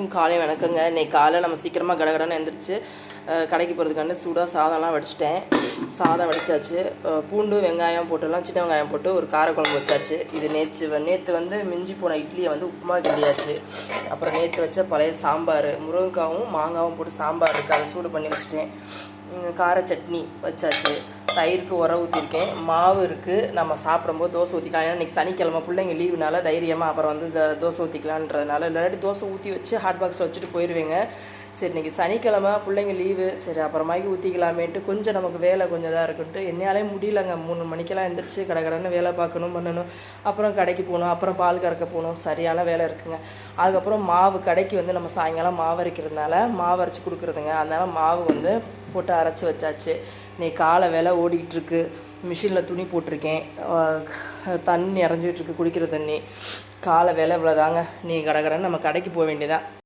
எல்லாத்துக்கும் காலை வணக்கங்க. இன்னைக்கு காலை நம்ம சீக்கிரமாக கடகடன்னு எழுந்திரிச்சு கடைக்கு போகிறதுக்கான சூடாக சாதம்லாம் வடிச்சிட்டேன். சாதம் வடித்தாச்சு. பூண்டு வெங்காயம் போட்டுலாம் சின்ன வெங்காயம் போட்டு ஒரு காரக்குழம்பு வச்சாச்சு. இது நேற்று வந்து மிஞ்சி போன இட்லியை வந்து உப்புமா கிண்டியாச்சு. அப்புறம் நேற்று வச்ச பழைய சாம்பார் முருங்கைக்காவும் மாங்காவும் போட்டு சாம்பார் இருக்குது, அதை சூடு பண்ணி வச்சுட்டேன். கார சட்னி வச்சாச்சு. தயிருக்கு உரம் ஊற்றிருக்கேன். மாவு இருக்குது, நம்ம சாப்பிடும்போது தோசை ஊற்றிக்கலாம். ஏன்னா இன்றைக்கி சனிக்கிழமை பிள்ளைங்க லீவுனால தைரியமாக அப்புறம் வந்து தோசை ஊற்றிக்கலான்றதுனால இல்லாட்டி தோசை ஊற்றி வச்சு ஹாட் பாக்ஸில் வச்சுட்டு போயிடுவேங்க. சரி இன்றைக்கி சனிக்கிழமை பிள்ளைங்க லீவு, சரி அப்புறமாக்கி ஊற்றிக்கலாமேன்ட்டு கொஞ்சம் நமக்கு வேலை கொஞ்சம் தான் இருக்குன்ட்டு என்னாலே முடியலங்க. 3 மணிக்கெல்லாம் எழுந்திரிச்சு கடகடன்னு வேலை பார்க்கணும் பண்ணணும். அப்புறம் கடைக்கு போகணும், அப்புறம் பால் கறக்க போகணும், சரியான வேலை இருக்குங்க. அதுக்கப்புறம் மாவு கடைக்கு வந்து நம்ம சாயங்காலம் மாவு அரைக்கிறதுனால மாவு அரைச்சி கொடுக்குறதுங்க. அதனால் மாவு வந்து போட்டு அரைச்சி வச்சாச்சு. இன்னைக்கு காலை வேலை ஓடிக்கிட்டுருக்கு. மிஷினில் துணி போட்டிருக்கேன், தண்ணி இறஞ்சிக்கிட்டுருக்கு, குடிக்கிற தண்ணி. காலை வேலை இவ்வளோதாங்க. நீ கடகடன்னு நம்ம கடைக்கு போக வேண்டியதான்.